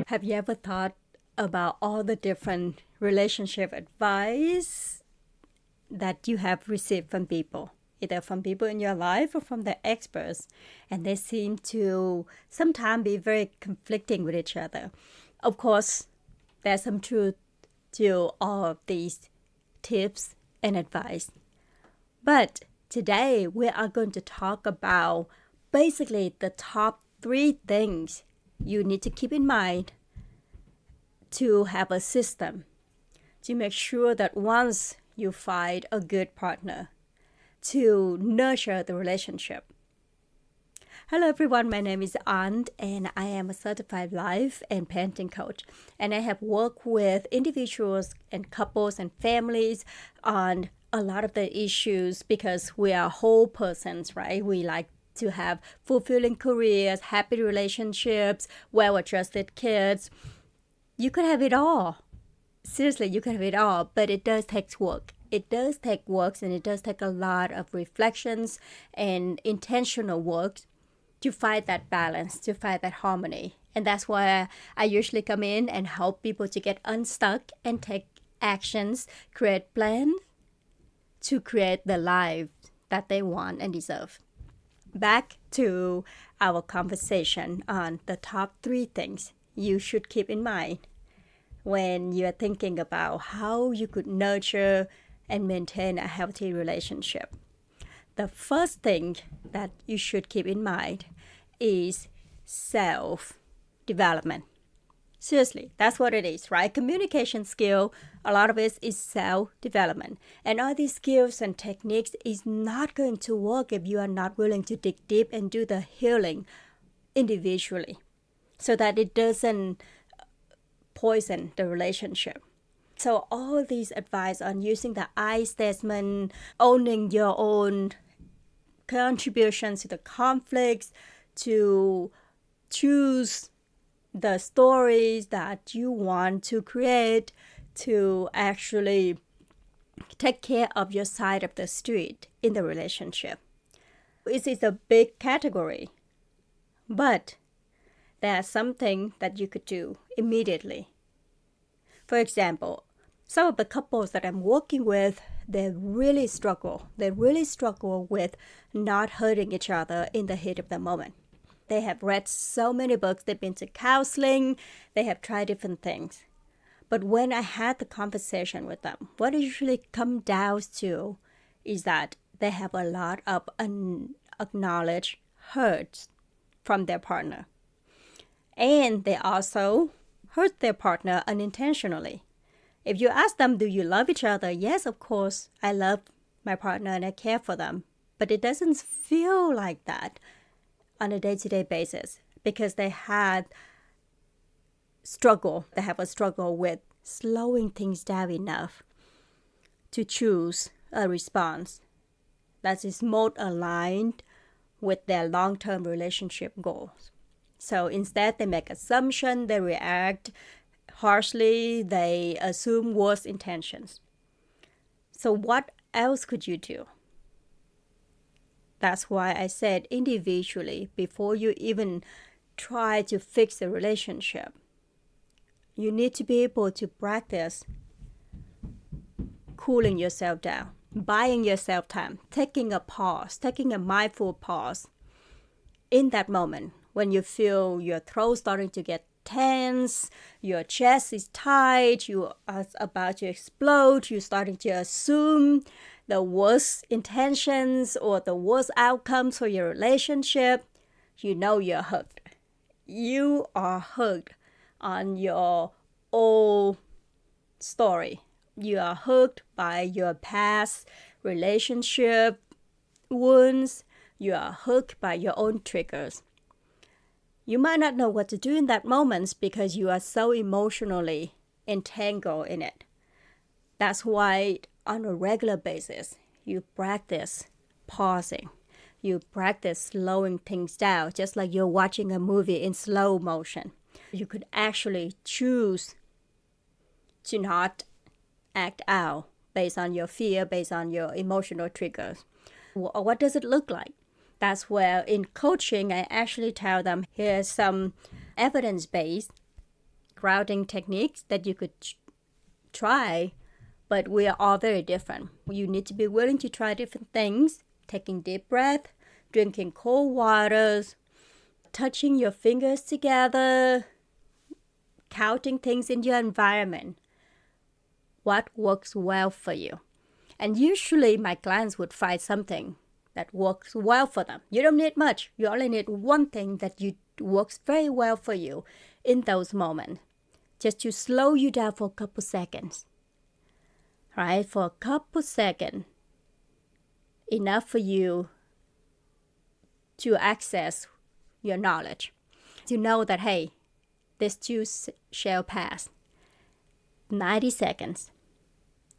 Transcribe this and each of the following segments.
Have you ever thought about all the different relationship advice that you have received from people, either from people in your life or from the experts, and they seem to sometimes be very conflicting with each other? Of course, there's some truth to all of these tips and advice. But today we are going to talk about basically the top 3 things you need to keep in mind to have a system to make sure that once you find a good partner, to nurture the relationship. Hello everyone, my name is Ant and I am a certified life and parenting coach, and I have worked with individuals and couples and families on a lot of the issues because we are whole persons, right? We like to have fulfilling careers, happy relationships, well-adjusted kids. You could have it all. Seriously, you can have it all, but it does take work. It does take work, and it does take a lot of reflections and intentional work to find that balance, to find that harmony. And that's why I usually come in and help people to get unstuck and take actions, create plans to create the life that they want and deserve. Back to our conversation on the top 3 things you should keep in mind when you're thinking about how you could nurture and maintain a healthy relationship. The first thing that you should keep in mind is self-development. Seriously, that's what it is, right? Communication skill, a lot of it is self-development. And all these skills and techniques is not going to work if you are not willing to dig deep and do the healing individually so that it doesn't poison the relationship. So all these advice on using the I statement, owning your own contributions to the conflicts, to choose the stories that you want to create, to actually take care of your side of the street in the relationship. It is a big category, but there's something that you could do immediately. For example, some of the couples that I'm working with, they really struggle. They really struggle with not hurting each other in the heat of the moment. They have read so many books, they've been to counseling, they have tried different things. But when I had the conversation with them, what it usually comes down to is that they have a lot of unacknowledged hurts from their partner. And they also hurt their partner unintentionally. If you ask them, do you love each other? Yes, of course, I love my partner and I care for them. But it doesn't feel like that on a day-to-day basis because they have a struggle with slowing things down enough to choose a response that is most aligned with their long-term relationship goals. So instead, they make assumptions, they react harshly, they assume worse intentions. So what else could you do? That's why I said individually, before you even try to fix the relationship, you need to be able to practice cooling yourself down, buying yourself time, taking a pause, taking a mindful pause in that moment when you feel your throat starting to get tense, your chest is tight, you are about to explode, you're starting to assume the worst intentions or the worst outcomes for your relationship. You know you're hooked. You are hooked on your old story. You are hooked by your past relationship wounds. You are hooked by your own triggers. You might not know what to do in that moment because you are so emotionally entangled in it. That's why on a regular basis, you practice pausing. You practice slowing things down, just like you're watching a movie in slow motion. You could actually choose to not act out based on your fear, based on your emotional triggers. What does it look like? That's where in coaching, I actually tell them here's some evidence-based grounding techniques that you could try, but we are all very different. You need to be willing to try different things, taking deep breath, drinking cold waters, touching your fingers together, counting things in your environment. What works well for you? And usually my clients would find something that works well for them. You don't need much. You only need one thing that works very well for you in those moments. Just to slow you down for a couple seconds. Right? For a couple seconds. Enough for you to access your knowledge. To know that, hey, this too shall pass. 90 seconds.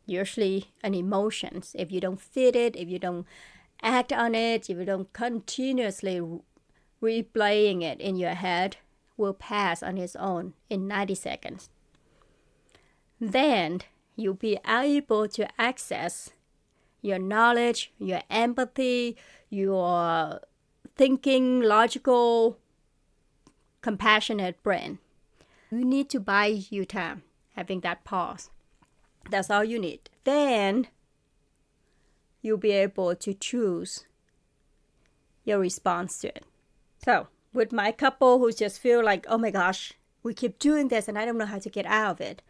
Usually an emotion, if you don't feel it, if you don't act on it, if you don't continuously replaying it in your head, will pass on its own in 90 seconds. Then you'll be able to access your knowledge, your empathy, your thinking, logical, compassionate brain. You need to buy you time, having that pause. That's all you need. Then you'll be able to choose your response to it. So, with my couple who just feel like, oh my gosh, we keep doing this and I don't know how to get out of it,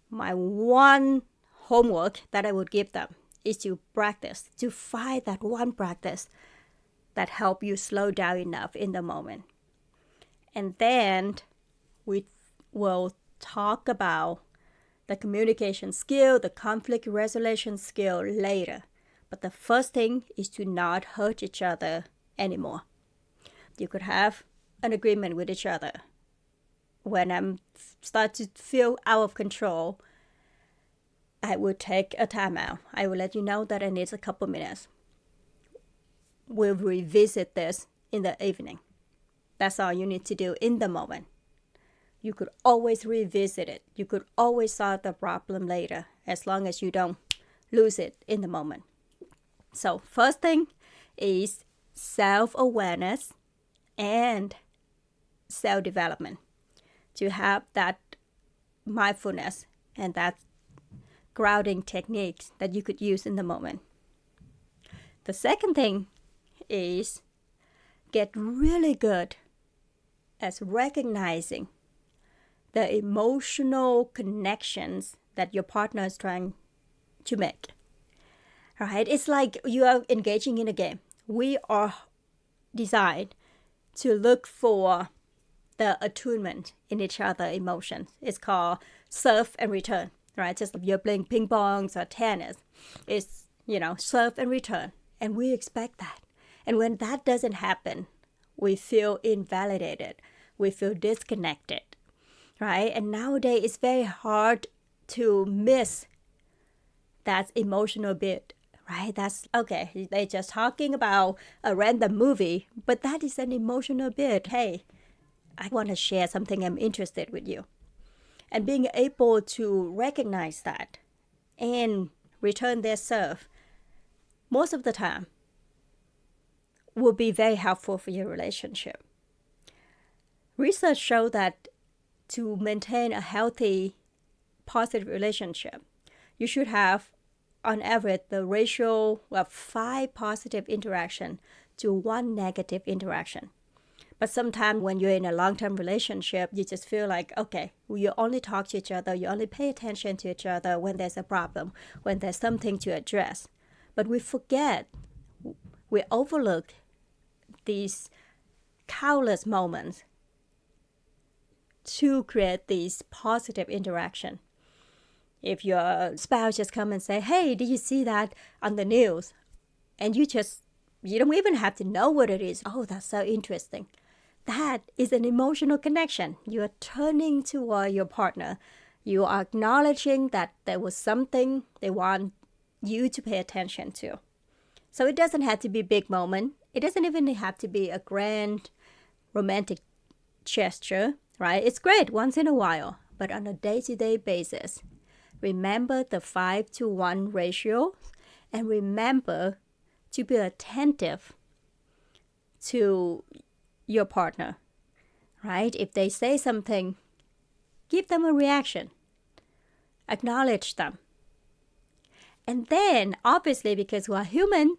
my one homework that I would give them is to practice, to find that one practice that help you slow down enough in the moment. And then we will talk about the communication skill, the conflict resolution skill later. But the first thing is to not hurt each other anymore. You could have an agreement with each other. When I start to feel out of control, I would take a time out. I will let you know that I need a couple minutes. We'll revisit this in the evening. That's all you need to do in the moment. You could always revisit it. You could always solve the problem later, as long as you don't lose it in the moment. So first thing is self-awareness and self-development. To have that mindfulness and that grounding techniques that you could use in the moment. The second thing is get really good at recognizing the emotional connections that your partner is trying to make. Right? It's like you are engaging in a game. We are designed to look for the attunement in each other's emotions. It's called serve and return. Right? Just like you're playing ping pong or tennis. It's, serve and return. And we expect that. And when that doesn't happen, we feel invalidated. We feel disconnected. Right? And nowadays it's very hard to miss that emotional bit. Right? That's okay. They're just talking about a random movie, but that is an emotional bit. Hey, I want to share something I'm interested with you. And being able to recognize that and return their serve most of the time will be very helpful for your relationship. Research shows that to maintain a healthy, positive relationship, you should have, on average, the ratio of 5 positive interaction to 1 negative interaction. But sometimes when you're in a long-term relationship, you just feel like, okay, you only talk to each other, you only pay attention to each other when there's a problem, when there's something to address. But we forget, we overlook these countless moments to create these positive interaction. If your spouse just come and say, hey, did you see that on the news? And you don't even have to know what it is. Oh, that's so interesting. That is an emotional connection. You are turning toward your partner. You are acknowledging that there was something they want you to pay attention to. So it doesn't have to be a big moment. It doesn't even have to be a grand romantic gesture, right? It's great once in a while, but on a day-to-day basis, remember the 5-to-1 ratio and remember to be attentive to your partner, right? If they say something, Give them a reaction. Acknowledge them. And then, obviously, because we're human,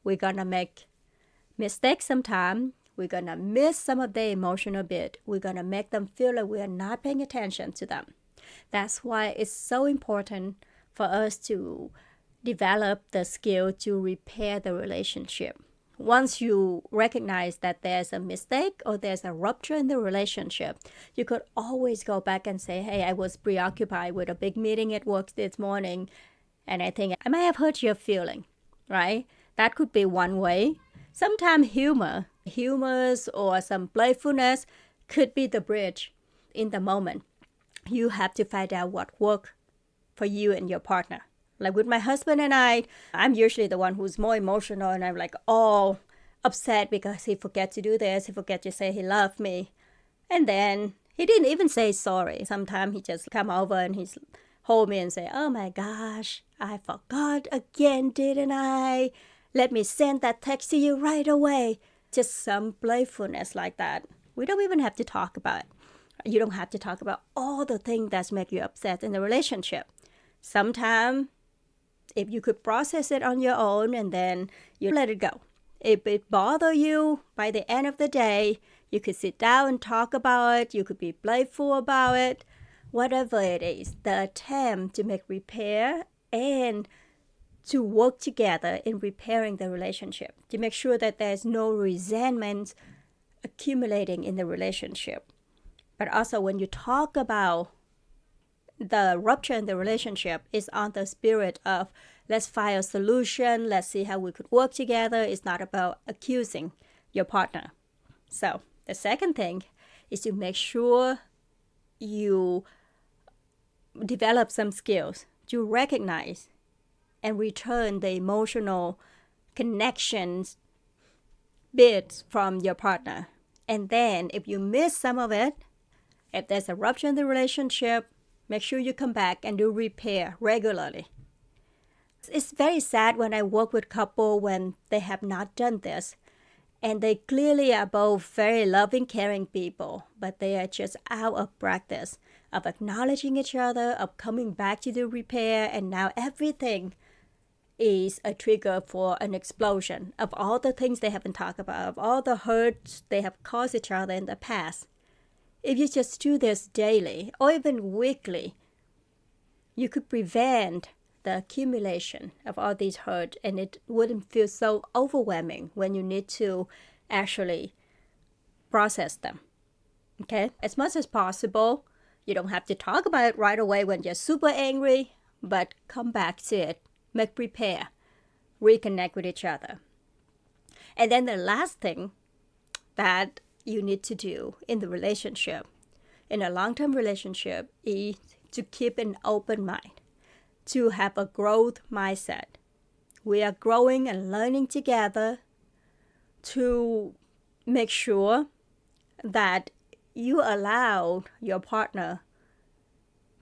we're going to make mistakes sometimes. We're going to miss some of the emotional bit. We're going to make them feel like we are not paying attention to them. That's why it's so important for us to develop the skill to repair the relationship. Once you recognize that there's a mistake or there's a rupture in the relationship, you could always go back and say, hey, I was preoccupied with a big meeting at work this morning, and I think I might have hurt your feeling, right? That could be one way. Sometimes humors or some playfulness could be the bridge in the moment. You have to find out what works for you and your partner. Like with my husband and I'm usually the one who's more emotional, and I'm like all upset because he forgot to do this. He forgot to say he loved me. And then he didn't even say sorry. Sometimes he just come over and he's hold me and say, oh my gosh, I forgot again, didn't I? Let me send that text to you right away. Just some playfulness like that. We don't even have to talk about it. You don't have to talk about all the things that make you upset in the relationship. Sometimes, if you could process it on your own and then you let it go. If it bothers you, by the end of the day, you could sit down and talk about it. You could be playful about it. Whatever it is, the attempt to make repair and to work together in repairing the relationship, to make sure that there's no resentment accumulating in the relationship. But also when you talk about the rupture in the relationship, is on the spirit of let's find a solution, let's see how we could work together. It's not about accusing your partner. So the second thing is to make sure you develop some skills to recognize and return the emotional connections bits from your partner. And then if you miss some of it, if there's a rupture in the relationship, make sure you come back and do repair regularly. It's very sad when I work with couples when they have not done this. And they clearly are both very loving, caring people, but they are just out of practice of acknowledging each other, of coming back to do repair, and now everything is a trigger for an explosion of all the things they haven't talked about, of all the hurts they have caused each other in the past. If you just do this daily or even weekly, you could prevent the accumulation of all these hurt, and it wouldn't feel so overwhelming when you need to actually process them. Okay? As much as possible, you don't have to talk about it right away when you're super angry, but come back to it, make repair, reconnect with each other. And then the last thing that you need to do in the relationship, in a long-term relationship, is to keep an open mind, to have a growth mindset. We are growing and learning together to make sure that you allow your partner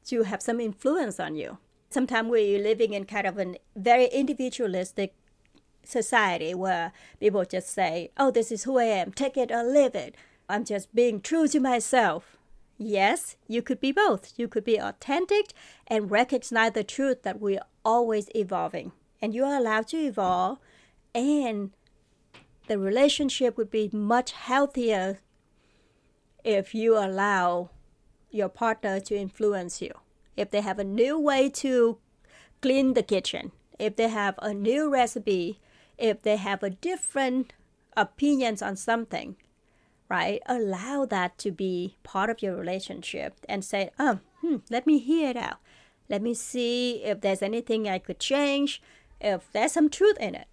to have some influence on you. Sometimes we're living in kind of a very individualistic society where people just say, oh, this is who I am, take it or leave it. I'm just being true to myself. Yes, you could be both. You could be authentic and recognize the truth that we're always evolving. And you are allowed to evolve, and the relationship would be much healthier if you allow your partner to influence you. If they have a new way to clean the kitchen, if they have a new recipe, if they have a different opinions on something, right? Allow that to be part of your relationship and say, let me hear it out. Let me see if there's anything I could change, if there's some truth in it.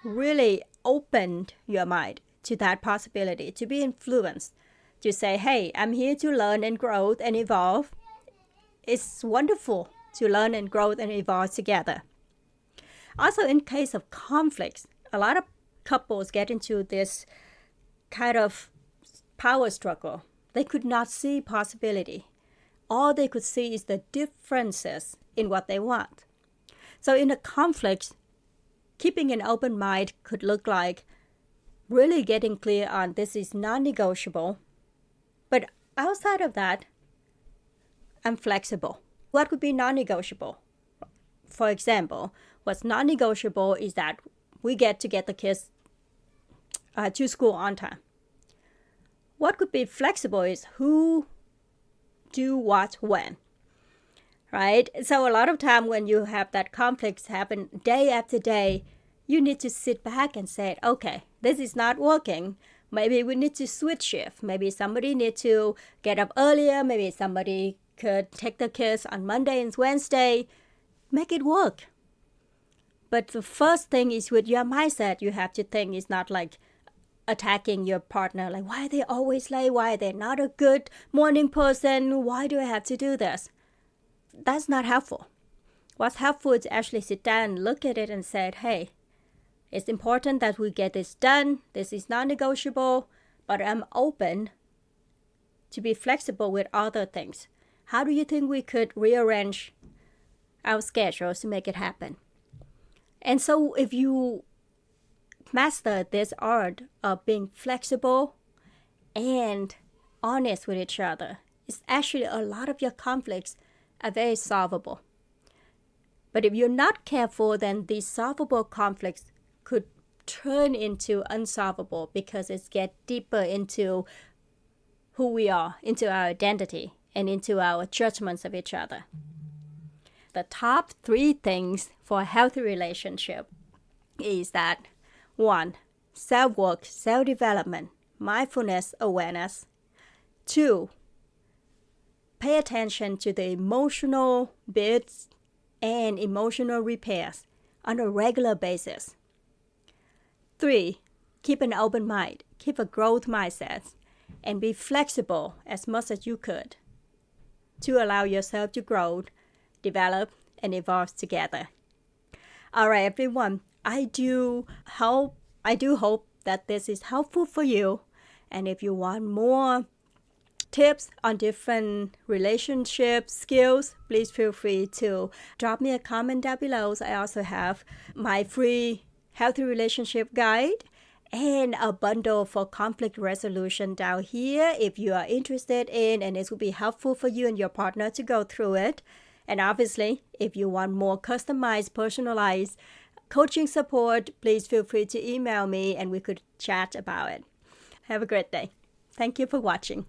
Really open your mind to that possibility, to be influenced, to say, hey, I'm here to learn and grow and evolve. It's wonderful to learn and grow and evolve together. Also, in case of conflicts, a lot of couples get into this kind of power struggle. They could not see possibility. All they could see is the differences in what they want. So in a conflict, keeping an open mind could look like really getting clear on this is non-negotiable. But outside of that, I'm flexible. What would be non-negotiable? For example, what's non-negotiable is that we get the kids to school on time. What could be flexible is who do what when, right? So a lot of time when you have that conflicts happen day after day, you need to sit back and say, okay, this is not working. Maybe we need to switch shift. Maybe somebody need to get up earlier. Maybe somebody could take the kids on Monday and Wednesday. Make it work. But the first thing is with your mindset, you have to think it's not like attacking your partner, like why are they always late? Why are they not a good morning person? Why do I have to do this? That's not helpful. What's helpful is actually sit down and look at it and say, hey, it's important that we get this done. This is non-negotiable, but I'm open to be flexible with other things. How do you think we could rearrange our schedules to make it happen? And so if you master this art of being flexible and honest with each other, it's actually a lot of your conflicts are very solvable. But if you're not careful, then these solvable conflicts could turn into unsolvable because it gets deeper into who we are, into our identity, and into our judgments of each other. The top 3 things for a healthy relationship is that 1. Self-work, self-development, mindfulness, awareness. 2. Pay attention to the emotional bits and emotional repairs on a regular basis. 3. Keep an open mind, keep a growth mindset, and be flexible as much as you could to allow yourself to grow, develop, and evolve together. All right, everyone. I do hope that this is helpful for you. And if you want more tips on different relationship skills, please feel free to drop me a comment down below. I also have my free healthy relationship guide and a bundle for conflict resolution down here if you are interested in, and it will be helpful for you and your partner to go through it. And obviously, if you want more customized, personalized coaching support, please feel free to email me and we could chat about it. Have a great day. Thank you for watching.